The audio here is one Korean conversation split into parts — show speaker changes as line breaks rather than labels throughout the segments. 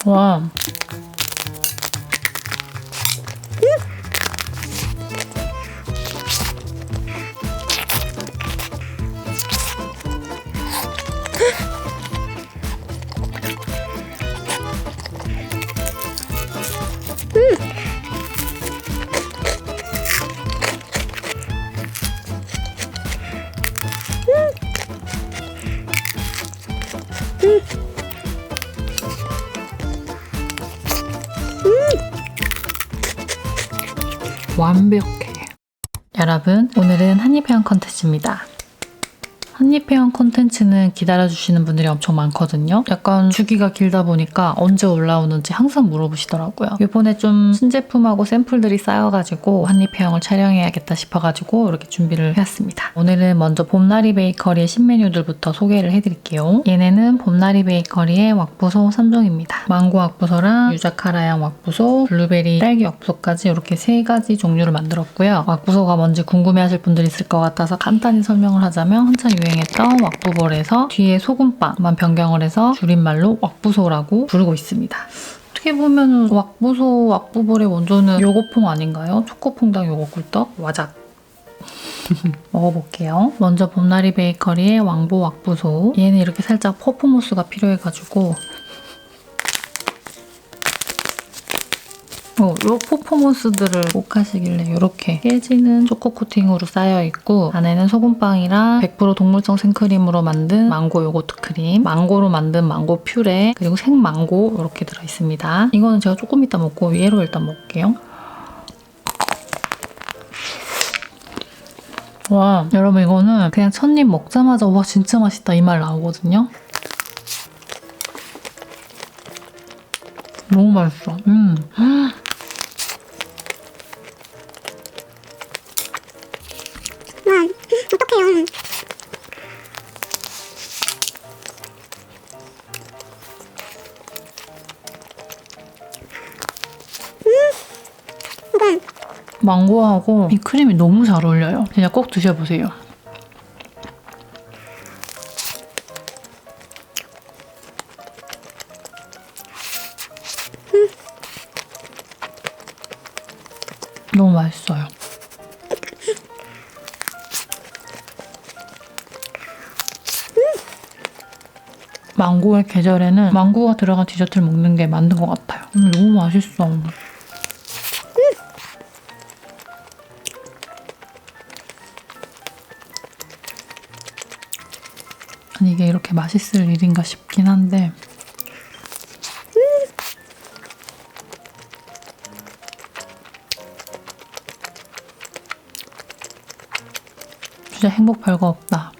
와. 완벽해. 여러분, 오늘은 한입회원 컨텐츠입니다. 한입회원 콘텐츠는 기다려주시는 분들이 엄청 많거든요. 약간 주기가 길다 보니까 언제 올라오는지 항상 물어보시더라고요. 이번에 좀 신제품하고 샘플들이 쌓여가지고 한입회원을 촬영해야겠다 싶어가지고 이렇게 준비를 해왔습니다. 오늘은 먼저 봄나리 베이커리의 신메뉴들부터 소개를 해드릴게요. 얘네는 봄나리 베이커리의 왁부소 3종입니다. 망고 왁부소랑 유자카라향 왁부소, 블루베리 딸기 왁부소까지 이렇게 3가지 종류를 만들었고요. 왁부소가 뭔지 궁금해하실 분들이 있을 것 같아서 간단히 설명을 하자면 한창 유행했던 왁부볼에서 뒤에 소금빵만 변경을 해서 줄임말로 왁부소라고 부르고 있습니다. 어떻게 보면 왁부소 왁부볼의 원조는 요거퐁 아닌가요? 초코퐁당 요거꿀떡? 와작! 먹어볼게요. 먼저 봄나리 베이커리의 왕보 왁부소. 얘는 이렇게 살짝 퍼포먼스가 필요해가지고 요 퍼포먼스들을 꼭 하시길래 이렇게 깨지는 초코 코팅으로 쌓여있고 안에는 소금빵이랑 100% 동물성 생크림으로 만든 망고 요거트 크림, 망고로 만든 망고 퓨레, 그리고 생망고 이렇게 들어있습니다. 이거는 제가 조금 이따 먹고 얘로 일단 먹을게요. 와, 여러분 이거는 그냥 첫입 먹자마자 와 진짜 맛있다 이 말 나오거든요. 너무 맛있어.
어떡해요. 이건
망고하고 이 크림이 너무 잘 어울려요. 그냥 꼭 드셔보세요. 너무 맛있어요. 망고의 계절에는 망고가 들어간 디저트를 먹는 게 맞는 것 같아요. 너무 맛있어. 아니 이게 이렇게 맛있을 일인가 싶긴 한데 진짜 행복 별거 없다.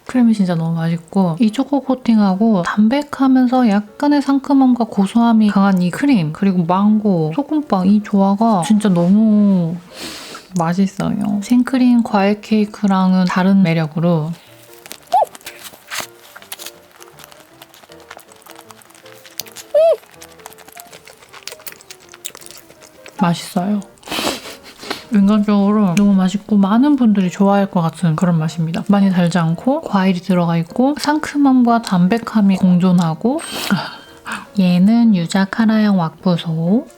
크림이 진짜 너무 맛있고 이 초코 코팅하고 담백하면서 약간의 상큼함과 고소함이 강한 이 크림 그리고 망고, 소금빵 이 조화가 진짜 너무 맛있어요. 생크림 과일 케이크랑은 다른 매력으로 맛있어요. 인간적으로 너무 맛있고 많은 분들이 좋아할 것 같은 그런 맛입니다. 많이 달지 않고 과일이 들어가 있고 상큼함과 담백함이 공존하고 얘는 유자카라향 왁부소.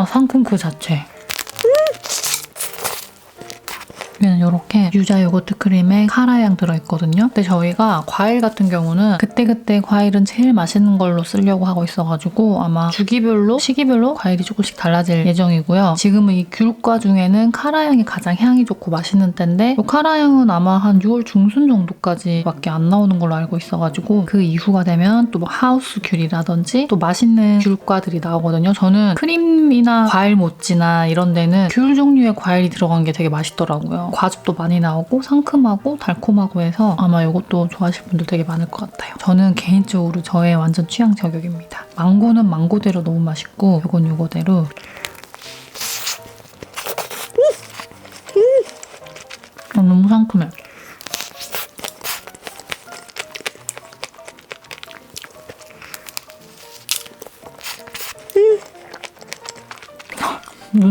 상큼 그 자체. 얘는 이렇게 유자 요거트 크림에 카라향 들어있거든요. 근데 저희가 과일 같은 경우는 그때그때 과일은 제일 맛있는 걸로 쓰려고 하고 있어가지고 아마 주기별로, 시기별로 과일이 조금씩 달라질 예정이고요. 지금은 이 귤과 중에는 카라향이 가장 향이 좋고 맛있는 때인데 이 카라향은 아마 한 6월 중순 정도까지밖에 안 나오는 걸로 알고 있어가지고 그 이후가 되면 또 뭐 하우스 귤이라든지 또 맛있는 귤과들이 나오거든요. 저는 크림이나 과일 모찌나 이런 데는 귤 종류의 과일이 들어간 게 되게 맛있더라고요. 과즙도 많이 나오고 상큼하고 달콤하고 해서 아마 이것도 좋아하실 분들 되게 많을 것 같아요. 저는 개인적으로 저의 완전 취향 저격입니다. 망고는 망고대로 너무 맛있고 이건 이거대로 너무 상큼해.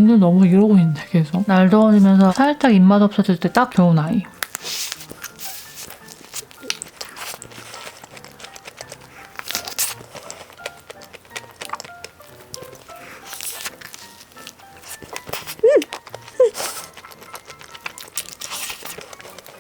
오늘 너무 이러고 있네 계속. 날 더워지면서 살짝 입맛 없어질 때 딱 좋은 아이.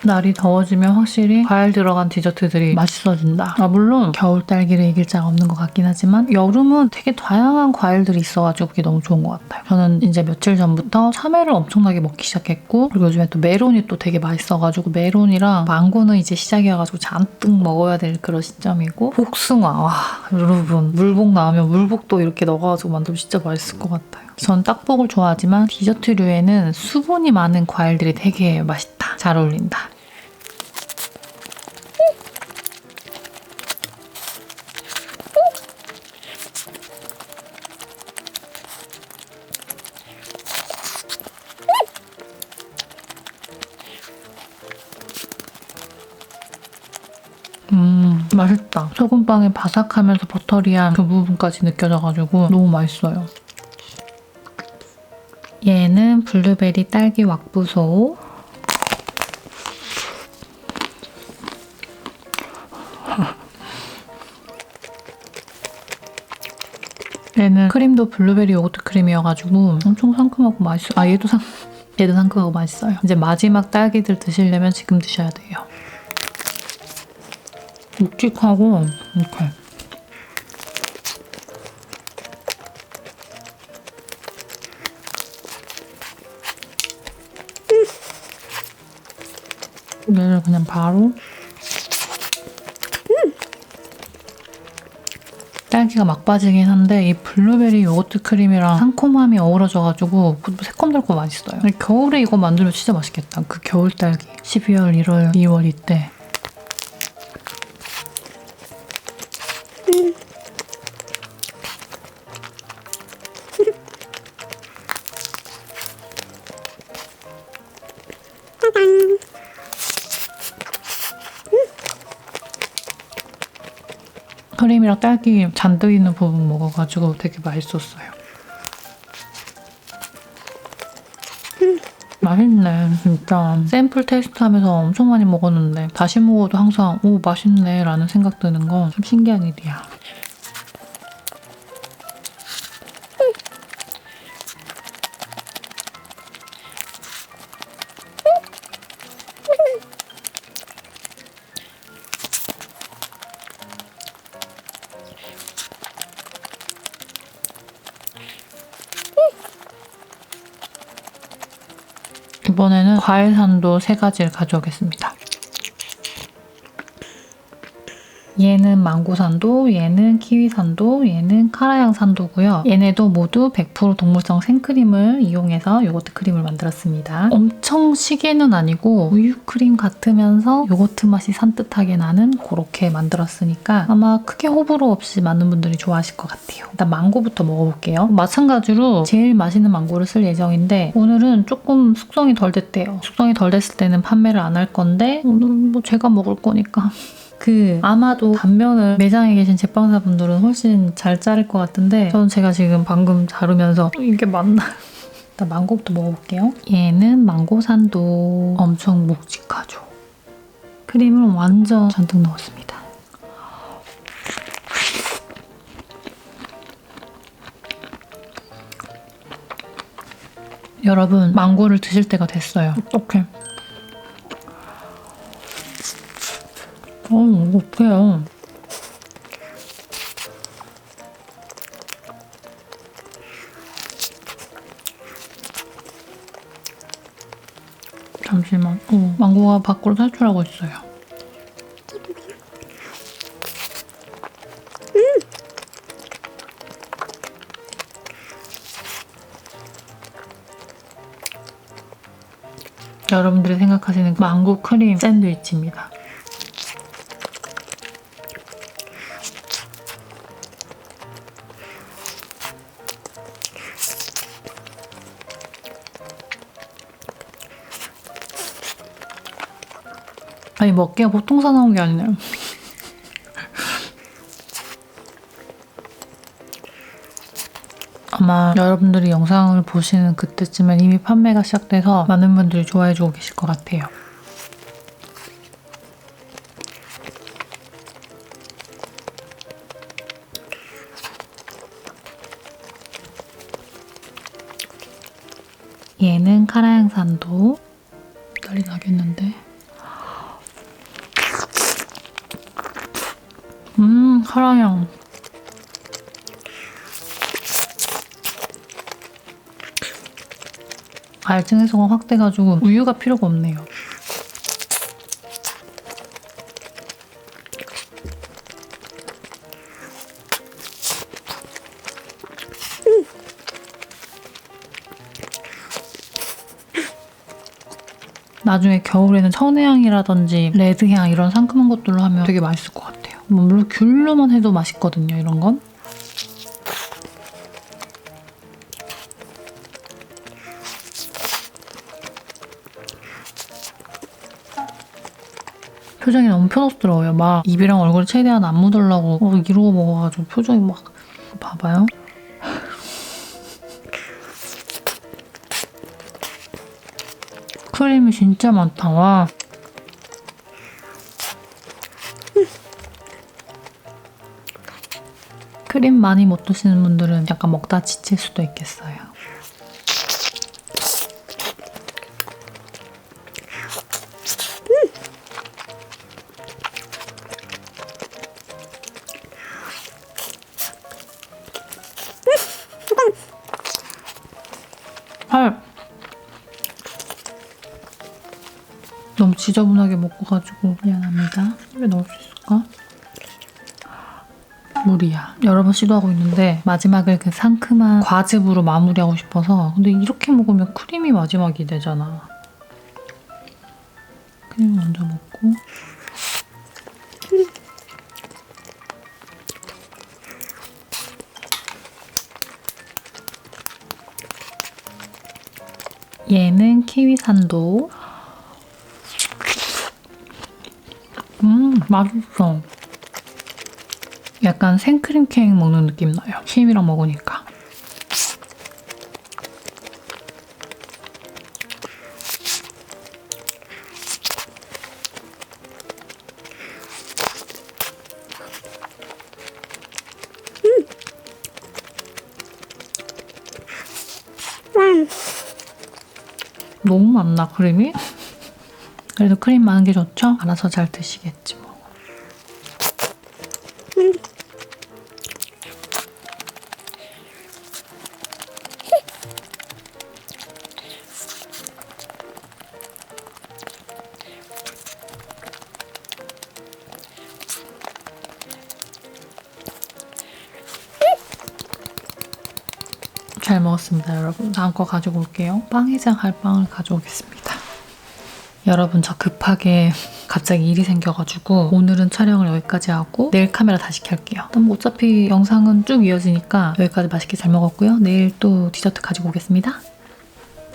날이 더워지면 확실히 과일 들어간 디저트들이 맛있어진다. 물론 겨울 딸기를 이길 자가 없는 것 같긴 하지만 여름은 되게 다양한 과일들이 있어가지고 그게 너무 좋은 것 같아요. 저는 이제 며칠 전부터 참외를 엄청나게 먹기 시작했고 그리고 요즘에 또 메론이 또 되게 맛있어가지고 메론이랑 망고는 이제 시작이어가지고 잔뜩 먹어야 될 그런 시점이고 복숭아. 와 여러분 물복 나오면 물복도 이렇게 넣어가지고 만들면 진짜 맛있을 것 같아요. 전 딱복을 좋아하지만 디저트류에는 수분이 많은 과일들이 되게 맛있다. 잘 어울린다. 맛있다. 소금빵의 바삭하면서 버터리한 그 부분까지 느껴져가지고 너무 맛있어요. 얘는 블루베리 딸기 왁부소. 얘는 크림도 블루베리 요거트 크림이어가지고 엄청 상큼하고 맛있어요. 얘도 상큼하고 맛있어요. 이제 마지막 딸기들 드시려면 지금 드셔야 돼요. 묵직하고 이렇게 얘를 그냥 바로 딸기가 막 빠지긴 한데 이 블루베리 요거트 크림이랑 상콤함이 어우러져가지고 새콤달콤 맛있어요. 겨울에 이거 만들면 진짜 맛있겠다. 그 겨울 딸기 12월, 1월, 2월 이때 크림이랑 딸기 잔뜩 있는 부분 먹어가지고 되게 맛있었어요. 맛있네 진짜. 샘플 테스트하면서 엄청 많이 먹었는데 다시 먹어도 항상 오 맛있네 라는 생각 드는 건 좀 신기한 일이야. 이번에는 과일산도 3가지를 가져오겠습니다. 얘는 망고산도, 얘는 키위산도, 얘는 카라양산도고요. 얘네도 모두 100% 동물성 생크림을 이용해서 요거트 크림을 만들었습니다. 엄청 시게는 아니고 우유크림 같으면서 요거트 맛이 산뜻하게 나는 그렇게 만들었으니까 아마 크게 호불호 없이 많은 분들이 좋아하실 것 같아요. 일단 망고부터 먹어볼게요. 마찬가지로 제일 맛있는 망고를 쓸 예정인데 오늘은 조금 숙성이 덜 됐대요. 숙성이 덜 됐을 때는 판매를 안 할 건데 오늘은 뭐 제가 먹을 거니까 아마도 단면을 매장에 계신 제빵사분들은 훨씬 잘 자를 것 같은데 저는 제가 지금 방금 자르면서 이게 맞나? 일단 망고부터 먹어볼게요. 얘는 망고산도 엄청 묵직하죠. 크림을 완전 잔뜩 넣었습니다. 여러분 망고를 드실 때가 됐어요. 어떡해. 어떡해요. 잠시만. 망고가 밖으로 탈출하고 있어요. 여러분들이 생각하시는 망고 크림 샌드위치입니다. 아니 먹기가 보통 사나운 게 아니네요. 아마 여러분들이 영상을 보시는 그때쯤엔 이미 판매가 시작돼서 많은 분들이 좋아해주고 계실 것 같아요. 얘는 카라양산도 난리 나겠는데. 카라양. 알증해서가 확 돼가지고 우유가 필요가 없네요. 나중에 겨울에는 천혜향이라든지 레드향 이런 상큼한 것들로 하면 되게 맛있을 것 같아요. 물론 귤로만 해도 맛있거든요, 이런 건. 표정이 너무 편없더라고요. 막 입이랑 얼굴 최대한 안 묻으려고 이러고 먹어가지고 표정이 막 봐봐요. 크림이 진짜 많다. 와. 크림 많이 못 드시는 분들은 약간 먹다 지칠 수도 있겠어요. 헐. 너무 지저분하게 먹어가지고 미안합니다. 입에 넣을 수 있을까? 물이야. 여러 번 시도하고 있는데 마지막을 그 상큼한 과즙으로 마무리하고 싶어서. 근데 이렇게 먹으면 크림이 마지막이 되잖아. 크림 먼저 먹고. 얘는 키위산도. 맛있어. 약간 생크림 케이크 먹는 느낌 나요. 키위랑 먹으니까. 너무 많나 크림이? 그래도 크림 많은 게 좋죠? 알아서 잘 드시겠지 뭐. 잘 먹었습니다, 여러분. 다음 거 가지고 올게요. 빵해장 할 빵을 가져오겠습니다. 여러분, 저 급하게 갑자기 일이 생겨가지고 오늘은 촬영을 여기까지 하고 내일 카메라 다시 켤게요. 일단 뭐 어차피 영상은 쭉 이어지니까 여기까지 맛있게 잘 먹었고요. 내일 또 디저트 가지고 오겠습니다.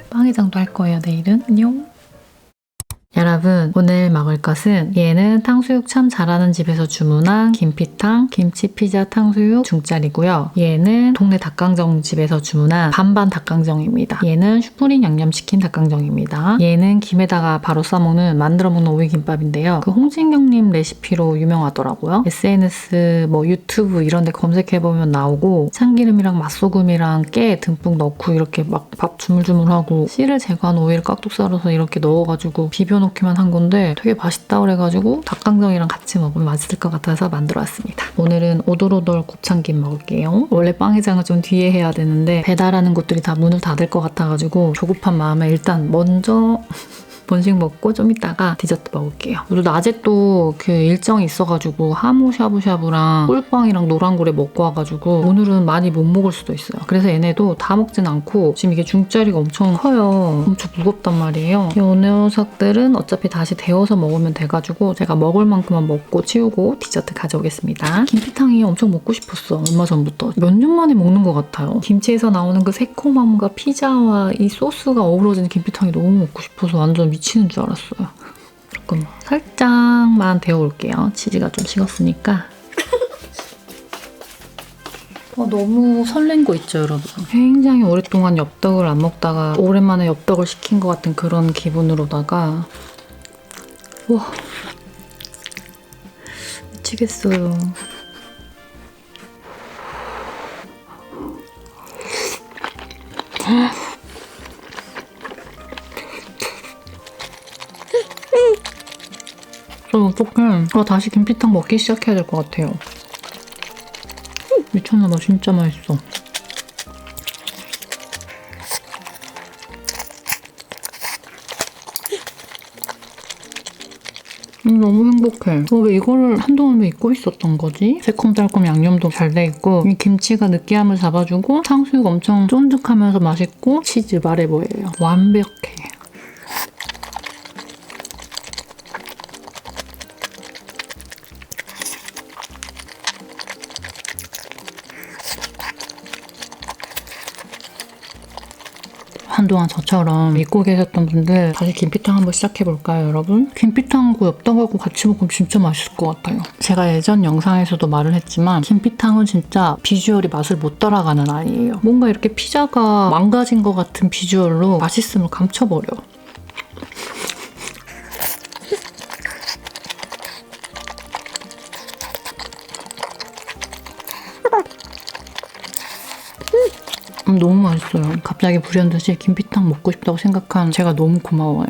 빵해장도 할 거예요, 내일은. 안녕. 여러분, 오늘 먹을 것은 얘는 탕수육 참 잘하는 집에서 주문한 김피탕, 김치피자 탕수육 중짜리고요. 얘는 동네 닭강정 집에서 주문한 반반 닭강정입니다. 얘는 슈프림 양념치킨 닭강정입니다. 얘는 김에다가 바로 싸먹는 만들어먹는 오이김밥인데요. 그 홍진경님 레시피로 유명하더라고요. SNS, 뭐 유튜브 이런 데 검색해보면 나오고 참기름이랑 맛소금이랑 깨 듬뿍 넣고 이렇게 막 밥 주물주물하고 씨를 제거한 오이를 깍둑 썰어서 이렇게 넣어가지고 비벼놓기만 한 건데 되게 맛있다 그래가지고 닭강정이랑 같이 먹으면 맛있을 것 같아서 만들어왔습니다. 오늘은 오돌오돌 곱창김 먹을게요. 원래 빵해장을 좀 뒤에 해야 되는데 배달하는 곳들이 다 문을 닫을 것 같아가지고 조급한 마음에 일단 먼저 본식 먹고 좀 이따가 디저트 먹을게요. 그리고 낮에 또 그 일정이 있어가지고 하모 샤브샤브랑 꿀빵이랑 노란고래 먹고 와가지고 오늘은 많이 못 먹을 수도 있어요. 그래서 얘네도 다 먹진 않고 지금 이게 중짜리가 엄청 커요. 엄청 무겁단 말이에요. 이 녀석들은 어차피 다시 데워서 먹으면 돼가지고 제가 먹을 만큼만 먹고 치우고 디저트 가져오겠습니다. 김피탕이 엄청 먹고 싶었어. 얼마 전부터. 몇 년 만에 먹는 것 같아요. 김치에서 나오는 그 새콤함과 피자와 이 소스가 어우러지는 김피탕이 너무 먹고 싶어서 완전 미치는 줄 알았어요. 조금 살짝만 데워올게요. 치즈가 좀 식었으니까. 너무 설렌 거 있죠, 여러분? 굉장히 오랫동안 엽떡을 안 먹다가 오랜만에 엽떡을 시킨 것 같은 그런 기분으로다가 와, 미치겠어요. 저 어떡해. 다시 김피탕 먹기 시작해야 될 것 같아요. 미쳤나봐. 진짜 맛있어. 너무 행복해. 왜 이거를 한동안 왜 잊고 있었던 거지? 새콤달콤 양념도 잘 돼 있고 이 김치가 느끼함을 잡아주고 탕수육 엄청 쫀득하면서 맛있고 치즈 말해 보여요. 완벽해. 한동안 저처럼 잊고 계셨던 분들 다시 김피탕 한번 시작해볼까요, 여러분? 김피탕하고 엽떡하고 같이 먹으면 진짜 맛있을 것 같아요. 제가 예전 영상에서도 말을 했지만 김피탕은 진짜 비주얼이 맛을 못 따라가는 아이예요. 뭔가 이렇게 피자가 망가진 것 같은 비주얼로 맛있음을 감춰버려. 너무 맛있어요. 갑자기 불현듯이 김피탕 먹고 싶다고 생각한 제가 너무 고마워요.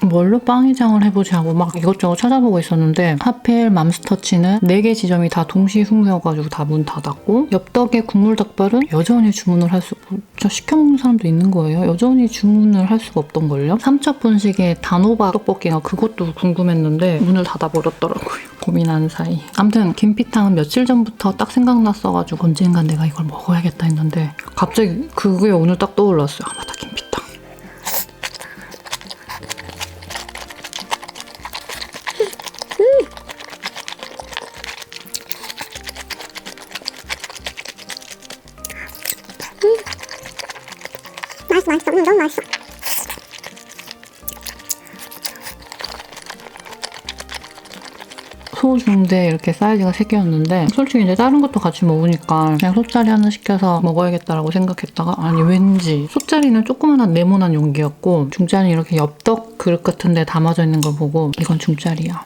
뭘로 빵이장을 해보지 하고 막 이것저것 찾아보고 있었는데 하필 맘스터치는 4개 지점이 다 동시 흉내여가지고 다 문 닫았고 엽떡의 국물 닭발은 여전히 주문을 할 수가 진짜 시켜먹는 사람도 있는 거예요. 여전히 주문을 할 수가 없던걸요. 삼척분식의 단호박 떡볶이가 그것도 궁금했는데 문을 닫아버렸더라고요. 고민하는 사이. 아무튼 김피탕은 며칠 전부터 딱 생각났어가지고 언젠간 내가 이걸 먹어야겠다 했는데 갑자기 그게 오늘 딱 떠올랐어요. 아 맞다, 김피탕.
맛있어. 너무 맛있어.
소중대 이렇게 사이즈가 3개였는데 솔직히 이제 다른 것도 같이 먹으니까 그냥 소짜리 하나 시켜서 먹어야겠다라고 생각했다가 아니 왠지 소짜리는 조그만한 네모난 용기였고 중짜리 이렇게 엽떡 그릇 같은 데 담아져 있는 걸 보고 이건 중짜리야.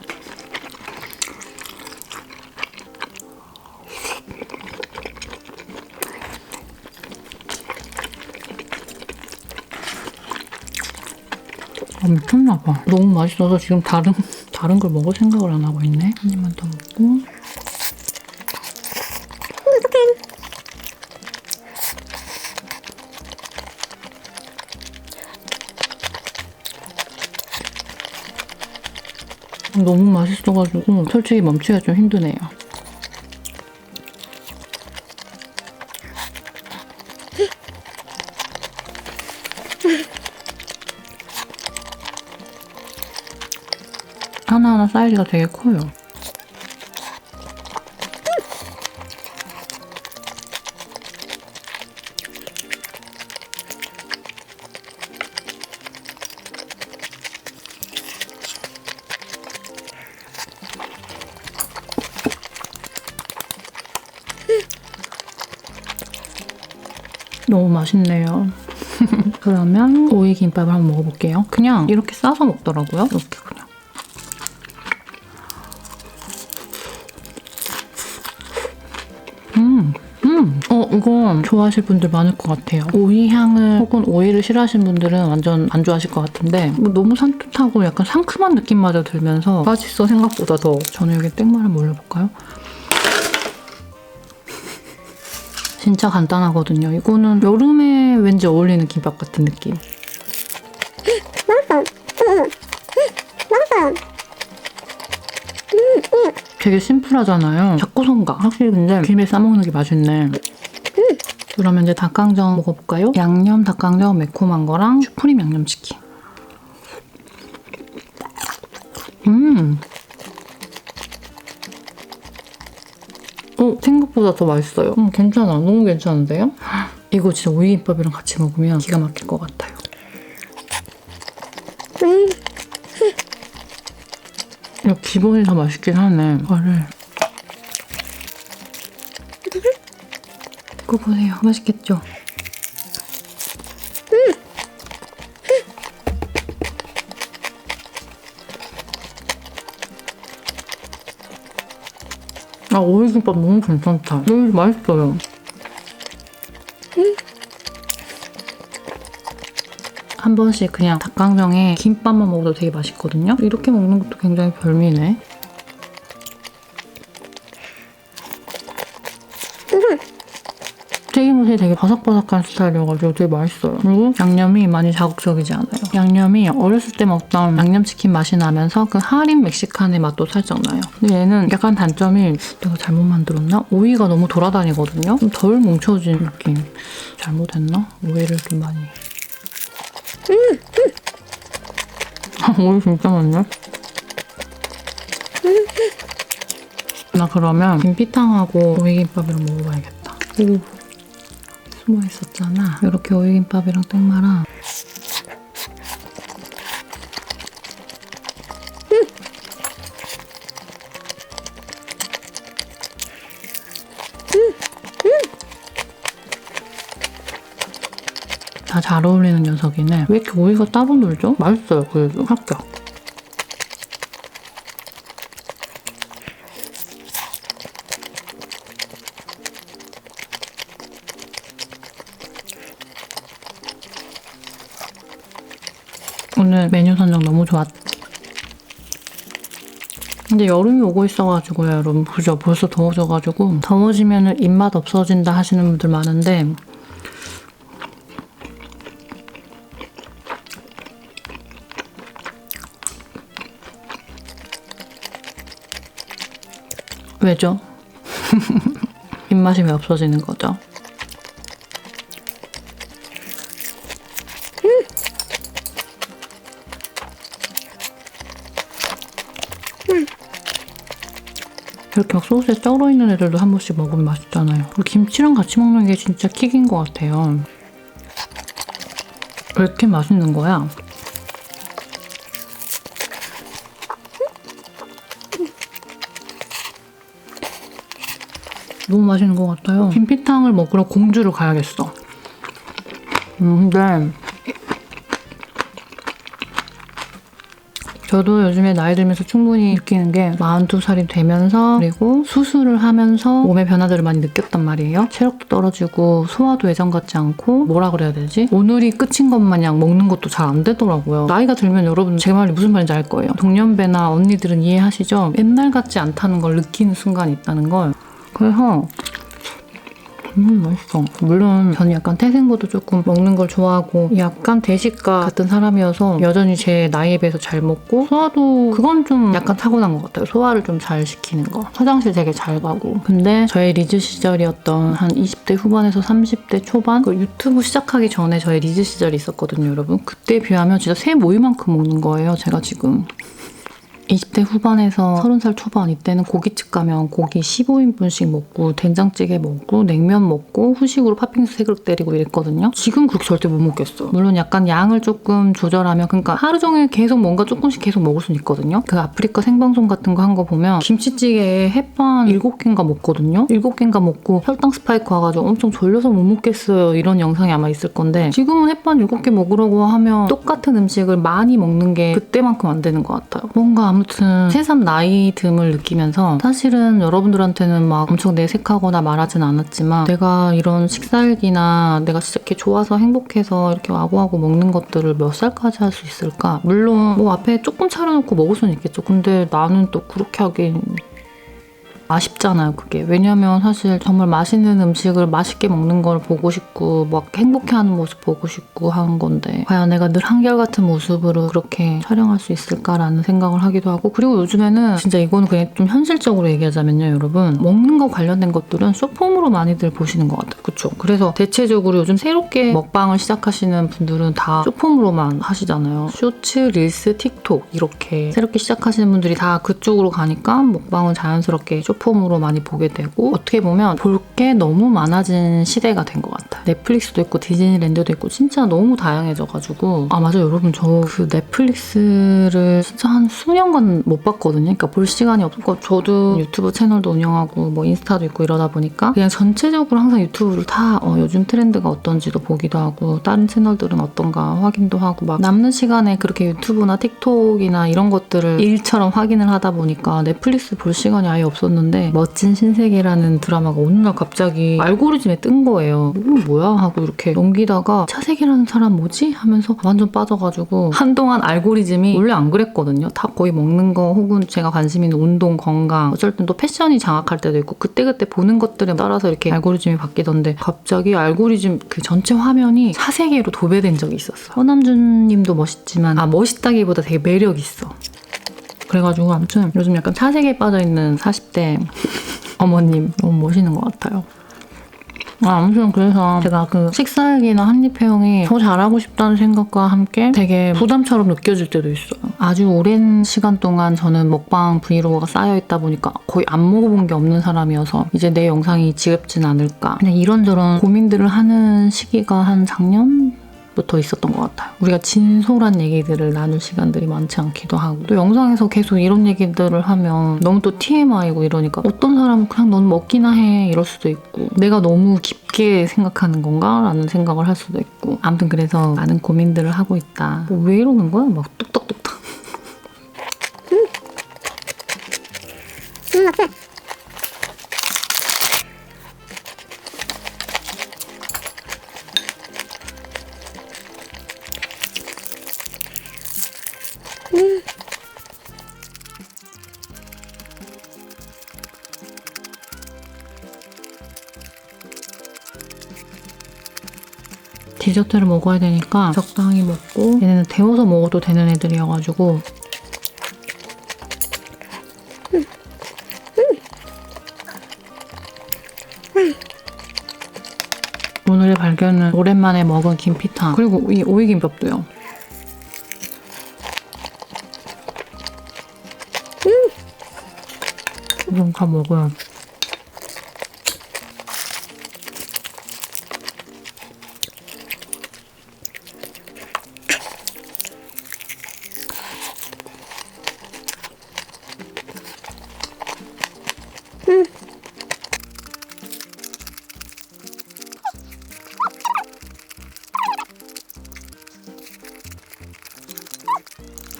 미쳤나봐. 너무 맛있어서 지금 다른 걸 먹을 생각을 안 하고 있네. 한 입만 더 먹고. 너무 맛있어가지고 솔직히 멈추기가 좀 힘드네요. 하나하나 사이즈가 되게 커요. 너무 맛있네요. 그러면 오이김밥을 한번 먹어볼게요. 그냥 이렇게 싸서 먹더라고요. 이렇게 그냥. 이거 좋아하실 분들 많을 것 같아요. 오이 향을 혹은 오이를 싫어하시는 분들은 완전 안 좋아하실 것 같은데 너무 산뜻하고 약간 상큼한 느낌마저 들면서 맛있어 생각보다 더. 저는 여기 땡마를 뭐 올려볼까요? 진짜 간단하거든요. 이거는 여름에 왠지 어울리는 김밥 같은 느낌. 되게 심플하잖아요. 잡고선가. 확실히 근데 김에 싸먹는 게 맛있네. 그러면 이제 닭강정 먹어볼까요? 양념 닭강정 매콤한 거랑 슈프림 양념치킨. 생각보다 더 맛있어요. 괜찮아. 너무 괜찮은데요? 이거 진짜 오이김밥이랑 같이 먹으면 기가 막힐 것 같아요. 기본이 더 맛있긴 하네. 이거를 이거 보세요. 맛있겠죠? 아, 오이김밥 너무 괜찮다. 너무 맛있어요. 한 번씩 그냥 닭강정에 김밥만 먹어도 되게 맛있거든요. 이렇게 먹는 것도 굉장히 별미네. 튀김옷이 되게 바삭바삭한 스타일이어가지고 되게 맛있어요. 그리고 양념이 많이 자극적이지 않아요. 양념이 어렸을 때 먹던 양념치킨 맛이 나면서 그 하림 멕시칸의 맛도 살짝 나요. 근데 얘는 약간 단점이 내가 잘못 만들었나? 오이가 너무 돌아다니거든요. 좀 덜 뭉쳐진 느낌. 잘못했나? 오이를 좀 많이. 오이 진짜 많네. 나 그러면 김피탕하고 오이김밥이랑 먹어봐야겠다. 오, 숨어 있었잖아. 이렇게 오이김밥이랑 땡마랑. 다 잘 어울리는 녀석이네. 왜 이렇게 오이가 따로 놀죠? 맛있어요. 그래도 합격. 오늘 메뉴 선정 너무 좋았다. 근데 여름이 오고 있어가지고요, 여러분. 그죠? 벌써 더워져가지고 더워지면 입맛 없어진다 하시는 분들 많은데 왜죠? 입맛이 왜 없어지는 거죠? 이렇게 막 소스에 쩔어 있는 애들도 한 번씩 먹으면 맛있잖아요. 그리고 김치랑 같이 먹는 게 진짜 킥인 것 같아요. 왜 이렇게 맛있는 거야? 너무 맛있는 것 같아요. 김피탕을 먹으러 공주를 가야겠어. 근데 저도 요즘에 나이 들면서 충분히 느끼는 게 42살이 되면서 그리고 수술을 하면서 몸의 변화들을 많이 느꼈단 말이에요. 체력도 떨어지고 소화도 예전 같지 않고 뭐라 그래야 되지? 오늘이 끝인 것 마냥 먹는 것도 잘 안 되더라고요. 나이가 들면 여러분 제 말이 무슨 말인지 알 거예요. 동년배나 언니들은 이해하시죠? 옛날 같지 않다는 걸 느끼는 순간이 있다는 걸. 그래서 맛있어. 물론 저는 약간 태생부도 조금 먹는 걸 좋아하고 약간 대식가 같은 사람이어서 여전히 제 나이에 비해서 잘 먹고 소화도 그건 좀 약간 타고난 것 같아요. 소화를 좀 잘 시키는 거. 화장실 되게 잘 가고. 근데 저의 리즈 시절이었던 한 20대 후반에서 30대 초반 그 유튜브 시작하기 전에 저의 리즈 시절이 있었거든요, 여러분. 그때에 비하면 진짜 새 모이만큼 먹는 거예요, 제가 지금. 20대 후반에서 30살 초반 이때는 고깃집 가면 고기 15인분씩 먹고 된장찌개 먹고 냉면 먹고 후식으로 팥빙수 3그릇 때리고 이랬거든요. 지금 그렇게 절대 못 먹겠어. 물론 약간 양을 조금 조절하면 그러니까 하루 종일 계속 뭔가 조금씩 계속 먹을 수는 있거든요. 그 아프리카 생방송 같은 거 한 거 보면 김치찌개에 햇반 7개인가 먹거든요. 7개인가 먹고 혈당 스파이크 와가지고 엄청 졸려서 못 먹겠어요. 이런 영상이 아마 있을 건데 지금은 햇반 7개 먹으려고 하면 똑같은 음식을 많이 먹는 게 그때만큼 안 되는 것 같아요. 뭔가 아무튼 새삼 나이 듦을 느끼면서 사실은 여러분들한테는 막 엄청 내색하거나 말하진 않았지만 내가 이런 식사일기나 내가 진짜 이렇게 좋아서 행복해서 이렇게 와구와구 먹는 것들을 몇 살까지 할 수 있을까? 물론 뭐 앞에 조금 차려놓고 먹을 수는 있겠죠. 근데 나는 또 그렇게 하긴 아쉽잖아요, 그게. 왜냐면 사실 정말 맛있는 음식을 맛있게 먹는 걸 보고 싶고 막 행복해하는 모습 보고 싶고 하는 건데 과연 내가 늘 한결같은 모습으로 그렇게 촬영할 수 있을까라는 생각을 하기도 하고 그리고 요즘에는 진짜 이거는 그냥 좀 현실적으로 얘기하자면요, 여러분. 먹는 거 관련된 것들은 숏폼으로 많이들 보시는 것 같아요. 그쵸? 그래서 대체적으로 요즘 새롭게 먹방을 시작하시는 분들은 다 숏폼으로만 하시잖아요. 쇼츠, 릴스, 틱톡 이렇게 새롭게 시작하시는 분들이 다 그쪽으로 가니까 먹방은 자연스럽게 플랫폼으로 많이 보게 되고 어떻게 보면 볼 게 너무 많아진 시대가 된 것 같아요. 넷플릭스도 있고 디즈니랜드도 있고 진짜 너무 다양해져가지고 아 맞아요 여러분 저 그 넷플릭스를 진짜 한 수년간 못 봤거든요. 그러니까 볼 시간이 없고 저도 유튜브 채널도 운영하고 뭐 인스타도 있고 이러다 보니까 그냥 전체적으로 항상 유튜브를 다 요즘 트렌드가 어떤지도 보기도 하고 다른 채널들은 어떤가 확인도 하고 막 남는 시간에 그렇게 유튜브나 틱톡이나 이런 것들을 일처럼 확인을 하다 보니까 넷플릭스 볼 시간이 아예 없었는데 멋진 신세계라는 드라마가 어느 날 갑자기 알고리즘에 뜬 거예요. 뭐야 하고 이렇게 넘기다가 차세기라는 사람 뭐지? 하면서 완전 빠져가지고 한동안 알고리즘이 원래 안 그랬거든요. 다 거의 먹는 거 혹은 제가 관심 있는 운동, 건강 어쩔 땐 또 패션이 장악할 때도 있고 그때그때 보는 것들에 따라서 이렇게 알고리즘이 바뀌던데 갑자기 알고리즘 그 전체 화면이 차세기로 도배된 적이 있었어. 허남준 님도 멋있지만 멋있다기보다 되게 매력 있어. 그래가지고 아무튼 요즘 약간 차세기에 빠져있는 40대 어머님 너무 멋있는 것 같아요. 아무튼 그래서 제가 그 식사일기나 한입회용이 더 잘하고 싶다는 생각과 함께 되게 부담처럼 느껴질 때도 있어요. 아주 오랜 시간 동안 저는 먹방 브이로그가 쌓여있다 보니까 거의 안 먹어본 게 없는 사람이어서 이제 내 영상이 지겹진 않을까 그냥 이런저런 고민들을 하는 시기가 한 작년? 부터 있었던 것 같아요. 우리가 진솔한 얘기들을 나눌 시간들이 많지 않기도 하고 또 영상에서 계속 이런 얘기들을 하면 너무 또 TMI고 이러니까 어떤 사람은 그냥 넌 먹기나 해 이럴 수도 있고 내가 너무 깊게 생각하는 건가? 라는 생각을 할 수도 있고 아무튼 그래서 많은 고민들을 하고 있다. 왜 이러는 거야? 막 뚝딱뚝딱 디저트를 먹어야 되니까 적당히 먹고 얘네는 데워서 먹어도 되는 애들이어가지고 오늘의 발견은 오랜만에 먹은 김피탕 그리고 이 오이김밥도요. 좀 다 먹어요.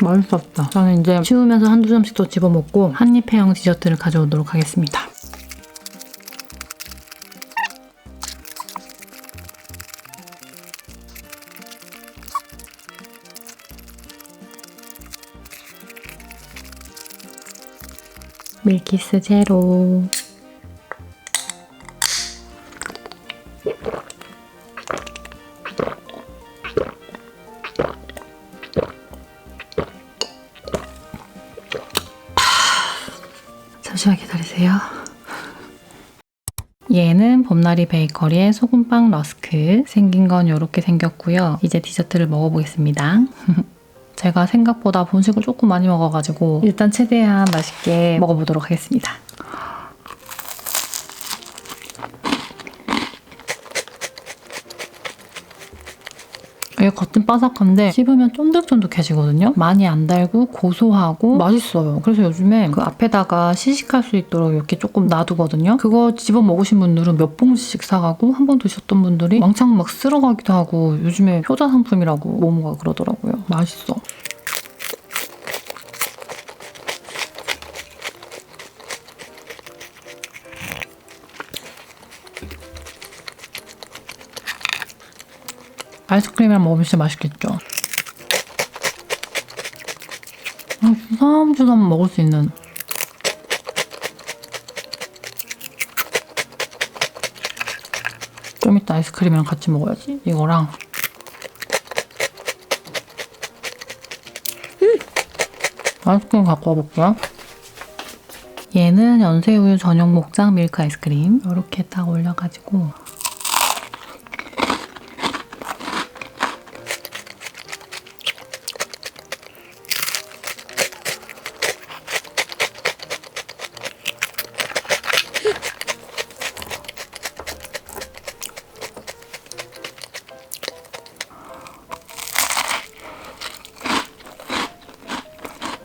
맛있었다. 저는 이제 치우면서 한두 점씩 더 집어먹고 한입회용 디저트를 가져오도록 하겠습니다. 밀키스 제로. 잠시만 기다리세요. 얘는 봄나리 베이커리의 소금빵 러스크. 생긴 건 이렇게 생겼고요. 이제 디저트를 먹어보겠습니다. 제가 생각보다 본식을 조금 많이 먹어가지고 일단 최대한 맛있게 먹어보도록 하겠습니다. 이게 겉은 바삭한데 씹으면 쫀득쫀득해지거든요. 많이 안 달고 고소하고 맛있어요. 그래서 요즘에 그 앞에다가 시식할 수 있도록 이렇게 조금 놔두거든요. 그거 집어 먹으신 분들은 몇 봉지씩 사가고 한 번 드셨던 분들이 왕창 막 쓸어가기도 하고 요즘에 효자 상품이라고 모모가 그러더라고요. 맛있어. 아이스크림이랑 먹으면 진짜 맛있겠죠? 주섬주섬 먹을 수 있는 좀 이따 아이스크림이랑 같이 먹어야지. 이거랑 아이스크림 갖고 와볼게요. 얘는 연세우유 전용 목장 밀크 아이스크림 이렇게 딱 올려가지고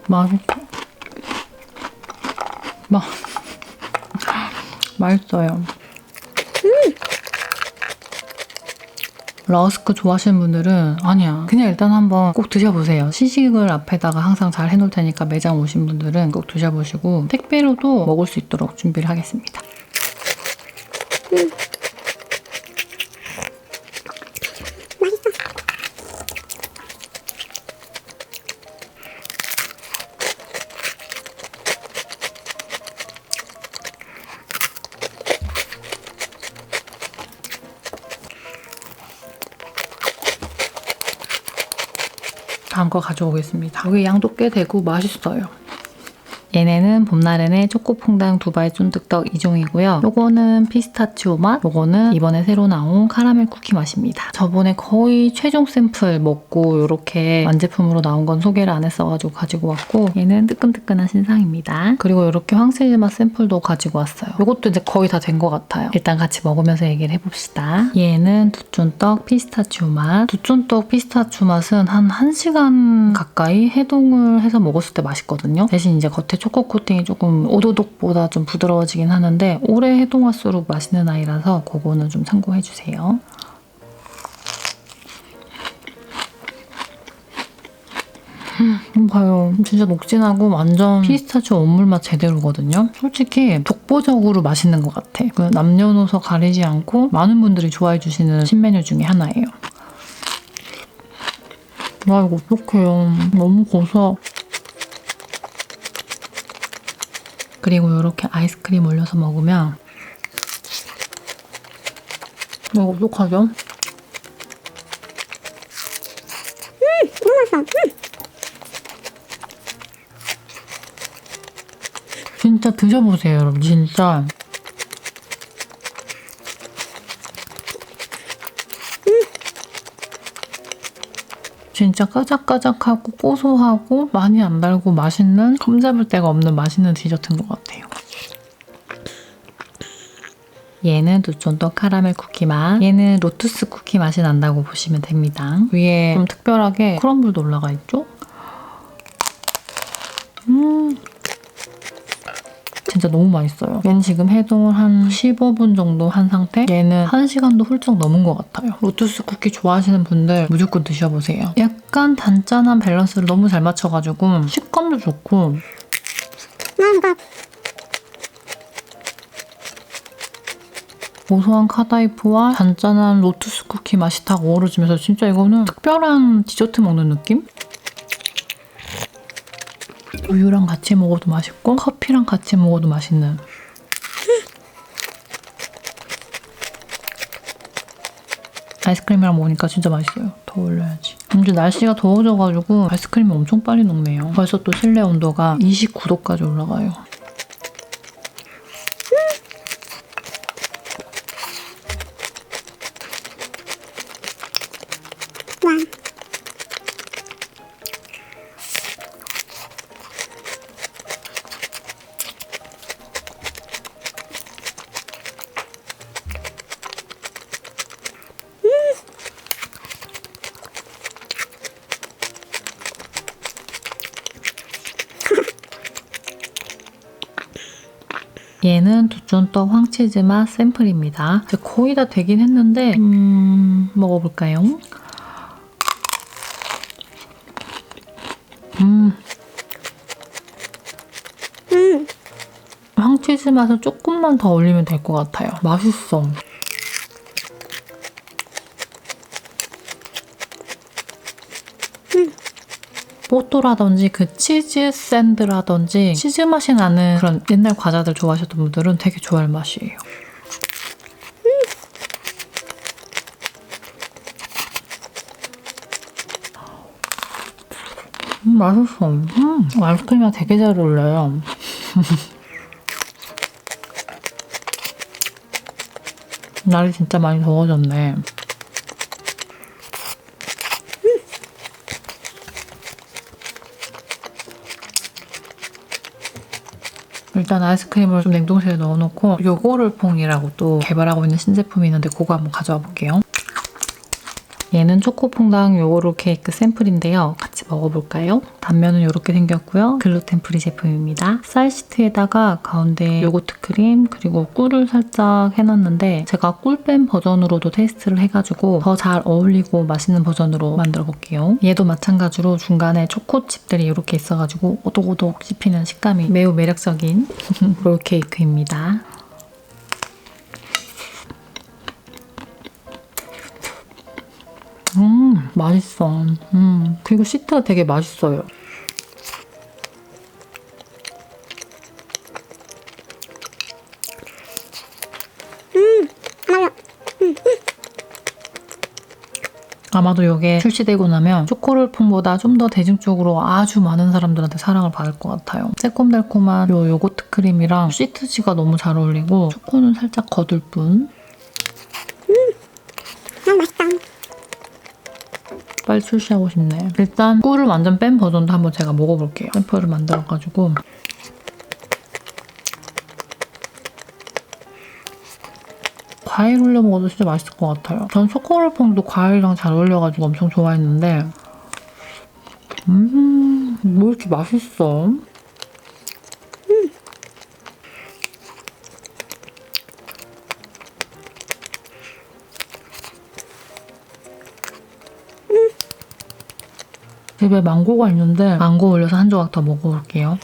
맛있다. 맛있어요. 러스크 좋아하시는 분들은 아니야, 그냥 일단 한번 꼭 드셔보세요. 시식을 앞에다가 항상 잘 해놓을 테니까 매장 오신 분들은 꼭 드셔보시고 택배로도 먹을 수 있도록 준비를 하겠습니다. 다음 거 가져오겠습니다. 여기 양도 꽤 되고 맛있어요. 얘네는 봄나른의 초코퐁당 두바이 쫀득떡 2종이고요. 요거는 피스타치오 맛, 요거는 이번에 새로 나온 카라멜 쿠키 맛입니다. 저번에 거의 최종 샘플 먹고 이렇게 완제품으로 나온 건 소개를 안 했어가지고 가지고 왔고, 얘는 뜨끈뜨끈한 신상입니다. 그리고 이렇게 황치즈 맛 샘플도 가지고 왔어요. 요것도 이제 거의 다 된 것 같아요. 일단 같이 먹으면서 얘기를 해봅시다. 얘는 두쫀떡 피스타치오 맛. 두쫀떡 피스타치오 맛은 한 1시간 가까이 해동을 해서 먹었을 때 맛있거든요. 대신 이제 겉에 초코 코팅이 조금 오도독보다 좀 부드러워지긴 하는데 오래 해동할수록 맛있는 아이라서 그거는 좀 참고해주세요. 봐요. 진짜 녹진하고 완전 피스타치오 원물 맛 제대로거든요. 솔직히 독보적으로 맛있는 것 같아. 남녀노소 가리지 않고 많은 분들이 좋아해주시는 신메뉴 중에 하나예요. 와, 이거 어떡해요. 너무 고소하고. 그리고 이렇게 아이스크림 올려서 먹으면 이거 어떡하죠?
너무 맛있어.
진짜 드셔보세요, 여러분. 진짜. 진짜 까작까작하고 고소하고 많이 안 달고 맛있는, 흠잡을 데가 없는 맛있는 디저트인 것 같아요. 얘는 두쫀떡 카라멜 쿠키 맛. 얘는 로투스 쿠키 맛이 난다고 보시면 됩니다. 위에 좀 특별하게 크럼블도 올라가 있죠? 진짜 너무 맛있어요. 얘는 지금 해동을 한 15분 정도 한 상태? 얘는 1시간도 훌쩍 넘은 것 같아요. 로투스 쿠키 좋아하시는 분들 무조건 드셔보세요. 약간 단짠한 밸런스를 너무 잘 맞춰가지고 식감도 좋고 고소한 카다이프와 단짠한 로투스 쿠키 맛이 딱 어우러지면서 진짜 이거는 특별한 디저트 먹는 느낌? 우유랑 같이 먹어도 맛있고 커피랑 같이 먹어도 맛있는. 아이스크림이랑 먹으니까 진짜 맛있어요. 더 올려야지. 이제 날씨가 더워져가지고 아이스크림이 엄청 빨리 녹네요. 벌써 또 실내 온도가 29도까지 올라가요. 얘는 두쫀떡 황치즈 맛 샘플입니다. 이제 거의 다 되긴 했는데 먹어볼까요? 황치즈 맛을 조금만 더 올리면 될 것 같아요. 맛있어. 뽀또라든지 그 치즈 샌드라든지 치즈 맛이 나는 그런 옛날 과자들 좋아하셨던 분들은 되게 좋아할 맛이에요. 맛있어. 아이스크림이랑 되게 잘 어울려요. 날이 진짜 많이 더워졌네. 일단 아이스크림을 좀 냉동실에 넣어놓고 요거를퐁이라고 또 개발하고 있는 신제품이 있는데 그거 한번 가져와 볼게요. 얘는 초코퐁당 요거로 케이크 샘플인데요. 같이 먹어볼까요? 단면은 이렇게 생겼고요. 글루텐 프리 제품입니다. 쌀 시트에다가 가운데 요거트 크림 그리고 꿀을 살짝 해놨는데 제가 꿀 뺀 버전으로도 테스트를 해가지고 더 잘 어울리고 맛있는 버전으로 만들어 볼게요. 얘도 마찬가지로 중간에 초코칩들이 이렇게 있어가지고 오독오독 씹히는 식감이 매우 매력적인 롤 케이크입니다. 맛있어. 그리고 시트가 되게 맛있어요. 아마도 이게 출시되고 나면 초코롤퐁보다 좀 더 대중적으로 아주 많은 사람들한테 사랑을 받을 것 같아요. 새콤달콤한 요 요거트 크림이랑 시트지가 너무 잘 어울리고 초코는 살짝 거들 뿐.
맛있다.
빨리 출시하고 싶네. 일단 꿀을 완전 뺀 버전도 한번 제가 먹어볼게요. 샘플을 만들어가지고 과일 올려 먹어도 진짜 맛있을 것 같아요. 전 초코롤퐁도 과일이랑 잘 어울려가지고 엄청 좋아했는데 뭐 이렇게 맛있어? 집에 망고가 있는데 망고 올려서 한 조각 더 먹어볼게요.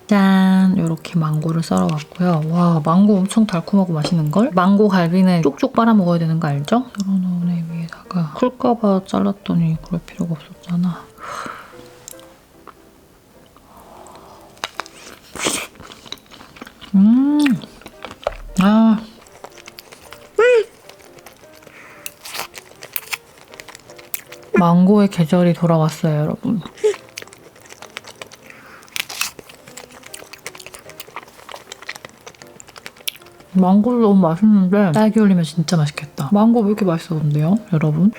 짠! 이렇게 망고를 썰어봤고요. 와, 망고 엄청 달콤하고 맛있는걸? 망고 갈비는 쪽쪽 빨아 먹어야 되는 거 알죠? 썰어놓은 애 위에다가 클까봐 잘랐더니 그럴 필요가 없었잖아. 아. 망고의 계절이 돌아왔어요, 여러분. 망고도 너무 맛있는데 딸기 올리면 진짜 맛있겠다. 망고 왜 이렇게 맛있어 근데요, 여러분?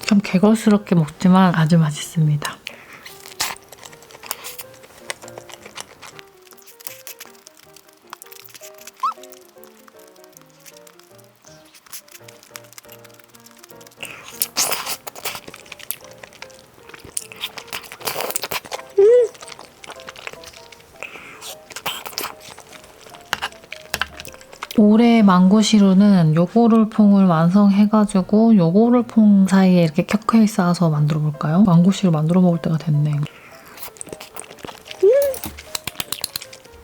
좀 개걸스럽게 먹지만 아주 맛있습니다. 올해 망고시루는 요거롤퐁을 완성해가지고 요거롤퐁 사이에 이렇게 켜켜이 쌓아서 만들어볼까요? 망고시루 만들어 먹을 때가 됐네.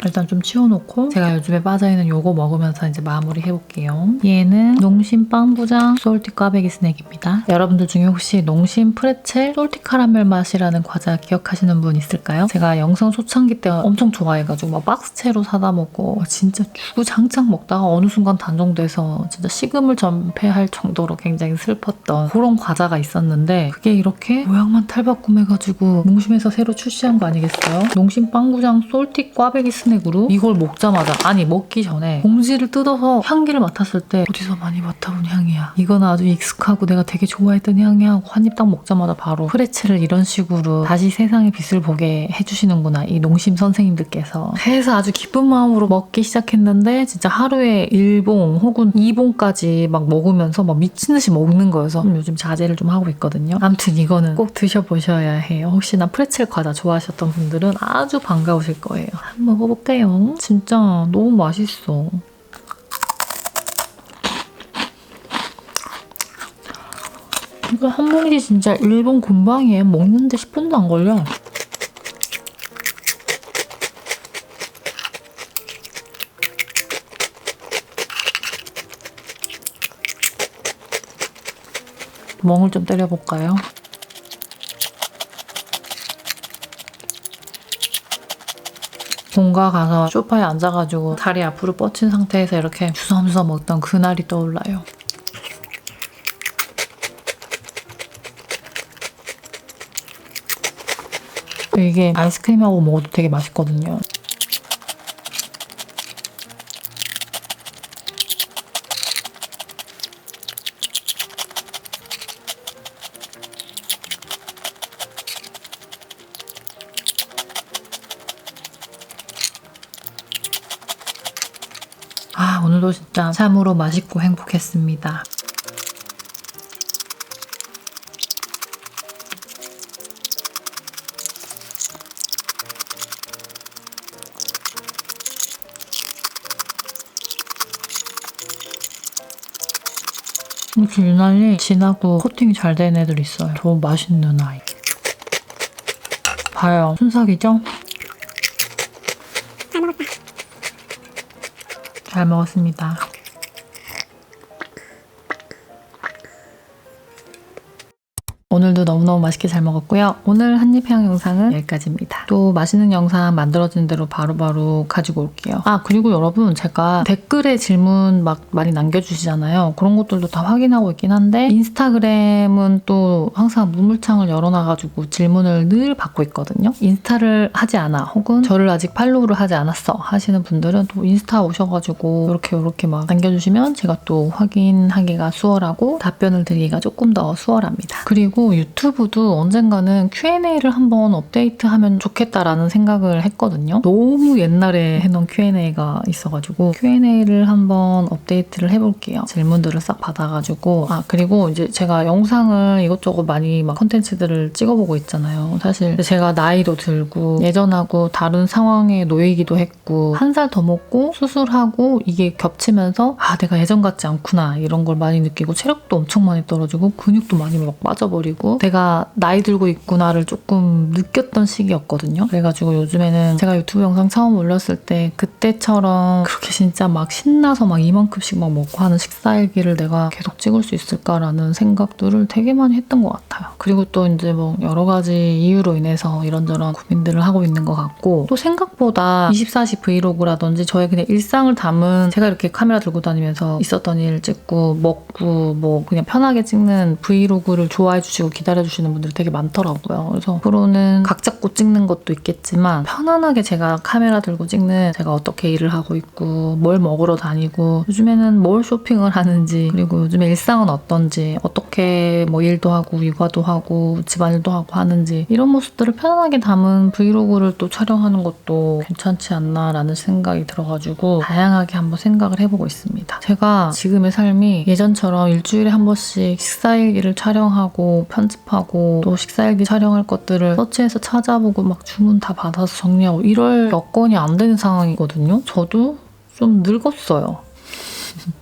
일단 좀 치워놓고 제가 요즘에 빠져있는 요거 먹으면서 이제 마무리 해볼게요. 얘는 농심 빵부장 솔티 꽈배기 스낵입니다. 여러분들 중에 혹시 농심 프레첼 솔티 카라멜 맛이라는 과자 기억하시는 분 있을까요? 제가 영상 초창기 때 엄청 좋아해가지고 막 박스채로 사다 먹고 진짜 주구장창 먹다가 어느 순간 단종돼서 진짜 식음을 전폐할 정도로 굉장히 슬펐던 그런 과자가 있었는데 그게 이렇게 모양만 탈바꿈해가지고 농심에서 새로 출시한 거 아니겠어요? 농심 빵부장 솔티 꽈배기 스낵 으로 이걸 먹자마자, 아니 먹기 전에 봉지를 뜯어서 향기를 맡았을 때 어디서 많이 맡아본 향이야. 이건 아주 익숙하고 내가 되게 좋아했던 향이야 하고 한 입 딱 먹자마자 바로 프레첼을 이런 식으로 다시 세상의 빛을 보게 해주시는구나, 이 농심 선생님들께서. 그래서 아주 기쁜 마음으로 먹기 시작했는데 진짜 하루에 1봉 혹은 2봉까지 막 먹으면서 막 미친 듯이 먹는 거여서 요즘 자제를 좀 하고 있거든요. 아무튼 이거는 꼭 드셔보셔야 해요. 혹시나 프레첼 과자 좋아하셨던 분들은 아주 반가우실 거예요. 한번 먹어볼까요? 진짜 너무 맛있어. 이거 한 봉지 진짜 일본 금방이에요. 먹는데 10분도 안 걸려. 멍을 좀 때려볼까요? 본가 가서 소파에 앉아가지고 다리 앞으로 뻗친 상태에서 이렇게 주섬주섬 먹던 그날이 떠올라요. 이게 아이스크림하고 먹어도 되게 맛있거든요. 오늘도 진짜 참으로 맛있고 행복했습니다. 이렇게 유난히 진하고 코팅이 잘 된 애들 있어요. 너무 맛있는 아이. 봐요. 순삭이죠? 잘 먹었습니다. 오늘도 너무너무 맛있게 잘 먹었고요. 오늘 한입해양 영상은 여기까지입니다. 또 맛있는 영상 만들어진 대로 바로바로 가지고 올게요. 그리고 여러분 제가 댓글에 질문 막 많이 남겨주시잖아요. 그런 것들도 다 확인하고 있긴 한데 인스타그램은 또 항상 무물창을 열어놔가지고 질문을 늘 받고 있거든요. 인스타를 하지 않아 혹은 저를 아직 팔로우를 하지 않았어 하시는 분들은 또 인스타 오셔가지고 이렇게 막 남겨주시면 제가 또 확인하기가 수월하고 답변을 드리기가 조금 더 수월합니다. 그리고 유튜브도 언젠가는 Q&A를 한번 업데이트하면 좋겠다라는 생각을 했거든요. 너무 옛날에 해놓은 Q&A가 있어가지고 Q&A를 한번 업데이트를 해볼게요. 질문들을 싹 받아가지고 그리고 이제 제가 영상을 이것저것 많이 막 콘텐츠들을 찍어보고 있잖아요. 사실 제가 나이도 들고 예전하고 다른 상황에 놓이기도 했고 한 살 더 먹고 수술하고 이게 겹치면서 내가 예전 같지 않구나 이런 걸 많이 느끼고 체력도 엄청 많이 떨어지고 근육도 많이 막 빠져버리고 내가 나이 들고 있구나를 조금 느꼈던 시기였거든요. 그래가지고 요즘에는 제가 유튜브 영상 처음 올렸을 때 그때처럼 그렇게 진짜 막 신나서 막 이만큼씩 막 먹고 하는 식사일기를 내가 계속 찍을 수 있을까라는 생각들을 되게 많이 했던 것 같아요. 그리고 또 이제 뭐 여러 가지 이유로 인해서 이런저런 고민들을 하고 있는 것 같고 또 생각보다 24시 브이로그라든지 저의 그냥 일상을 담은 제가 이렇게 카메라 들고 다니면서 있었던 일 찍고 먹고 뭐 그냥 편하게 찍는 브이로그를 좋아해 주시고 기다려주시는 분들이 되게 많더라고요. 그래서 앞으로는 각 잡고 찍는 것도 있겠지만 편안하게 제가 카메라 들고 찍는 제가 어떻게 일을 하고 있고 뭘 먹으러 다니고 요즘에는 뭘 쇼핑을 하는지 그리고 요즘에 일상은 어떤지 어떻게 뭐 일도 하고 육아도 하고 집안일도 하고 하는지 이런 모습들을 편안하게 담은 브이로그를 또 촬영하는 것도 괜찮지 않나라는 생각이 들어가지고 다양하게 한번 생각을 해보고 있습니다. 제가 지금의 삶이 예전처럼 일주일에 한 번씩 식사일기를 촬영하고 편집하고 또 식사일기 촬영할 것들을 서치해서 찾아보고 막 주문 다 받아서 정리하고 이럴 여건이 안 되는 상황이거든요. 저도 좀 늙었어요.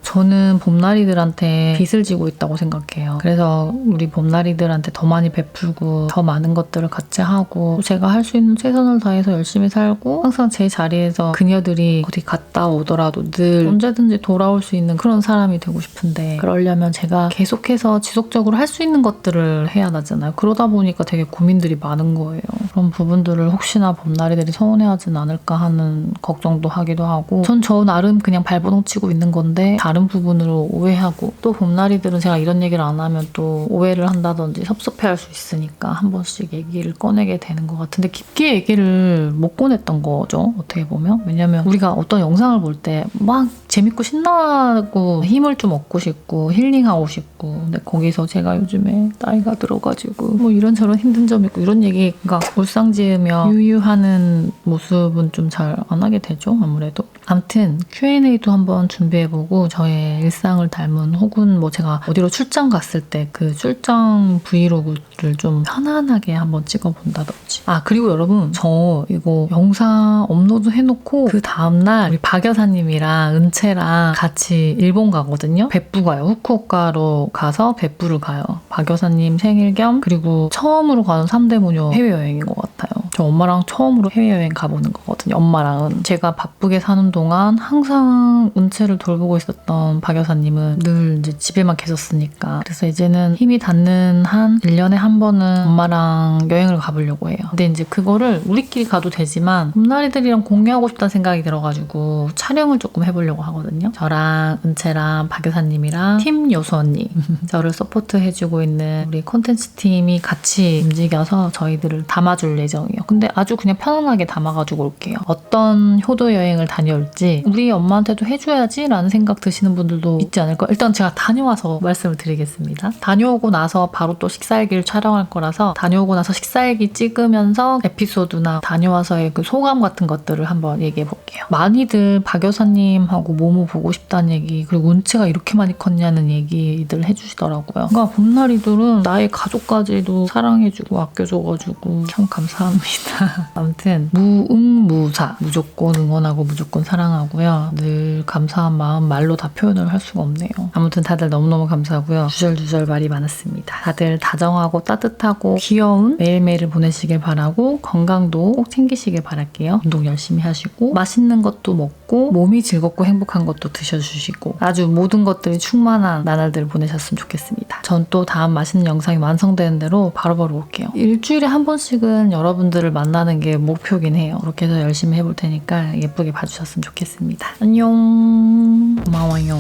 저는 봄나리들한테 빚을 지고 있다고 생각해요. 그래서 우리 봄나리들한테 더 많이 베풀고 더 많은 것들을 같이 하고 제가 할 수 있는 최선을 다해서 열심히 살고 항상 제 자리에서 그녀들이 어디 갔다 오더라도 늘 언제든지 돌아올 수 있는 그런 사람이 되고 싶은데 그러려면 제가 계속해서 지속적으로 할 수 있는 것들을 해야 하잖아요. 그러다 보니까 되게 고민들이 많은 거예요. 그런 부분들을 혹시나 봄나리들이 서운해하진 않을까 하는 걱정도 하기도 하고 전 저 나름 그냥 발버둥 치고 있는 건데 다른 부분으로 오해하고 또 봄나리들은 제가 이런 얘기를 안 하면 또 오해를 한다든지 섭섭해할 수 있으니까 한 번씩 얘기를 꺼내게 되는 것 같은데 깊게 얘기를 못 꺼냈던 거죠. 어떻게 보면. 왜냐면 우리가 어떤 영상을 볼 때 막 재밌고 신나고 힘을 좀 얻고 싶고 힐링하고 싶고 근데 거기서 제가 요즘에 나이가 들어가지고 뭐 이런저런 힘든 점 있고 이런 얘기가 울상지으며 유유하는 모습은 좀 잘 안 하게 되죠. 아무래도. 아무튼 Q&A도 한번 준비해보고 저의 일상을 닮은 혹은 뭐 제가 어디로 출장 갔을 때 그 출장 브이로그를 좀 편안하게 한번 찍어본다든지 그리고 여러분 저 이거 영상 업로드 해놓고 그 다음날 우리 박 여사님이랑 은채랑 같이 일본 가거든요. 베푸 가요. 후쿠오카로 가서 베푸를 가요. 박 여사님 생일 겸 그리고 처음으로 가는 3대 모녀 해외여행인 것 같아요. 저 엄마랑 처음으로 해외여행 가보는 거거든요. 엄마랑은. 제가 바쁘게 사는 동안 항상 은채를 돌보고 있었던 박 여사님은 늘 이제 집에만 계셨으니까 그래서 이제는 힘이 닿는 한 1년에 한 번은 엄마랑 여행을 가보려고 해요. 근데 이제 그거를 우리끼리 가도 되지만 봄나리들이랑 공유하고 싶다는 생각이 들어가지고 촬영을 조금 해보려고 하거든요. 저랑 은채랑 박 여사님이랑 팀 요수 언니 저를 서포트 해주고 있는 우리 콘텐츠 팀이 같이 움직여서 저희들을 담아줄 예정이에요. 근데 아주 그냥 편안하게 담아가지고 올게요. 어떤 효도 여행을 다녀올지 우리 엄마한테도 해줘야지 라는 생각 드시는 분들도 있지 않을까. 일단 제가 다녀와서 말씀을 드리겠습니다. 다녀오고 나서 바로 또 식사일기를 촬영할 거라서 다녀오고 나서 식사일기 찍으면서 에피소드나 다녀와서의 그 소감 같은 것들을 한번 얘기해 볼게요. 많이들 박 여사님하고 모모 보고 싶다는 얘기, 그리고 운치가 이렇게 많이 컸냐는 얘기들 해주시더라고요. 그러니까 봄나리들은 나의 가족까지도 사랑해주고 아껴줘가지고 참 감사합니다. 아무튼 무응무사, 무조건 응원하고 무조건 사랑하고요. 늘 감사한 마음 말로 다 표현을 할 수가 없네요. 아무튼 다들 너무너무 감사하고요. 주절주절 말이 많았습니다. 다들 다정하고 따뜻하고 귀여운 매일매일을 보내시길 바라고 건강도 꼭 챙기시길 바랄게요. 운동 열심히 하시고 맛있는 것도 먹고 몸이 즐겁고 행복한 것도 드셔주시고 아주 모든 것들이 충만한 나날들을 보내셨으면 좋겠습니다. 전 또 다음 맛있는 영상이 완성되는 대로 바로바로 올게요. 일주일에 한 번씩은 여러분들을 만나는 게 목표긴 해요. 그렇게 해서 열심히 해볼 테니까 예쁘게 봐주셨으면 좋겠습니다. 안녕. 고마워요.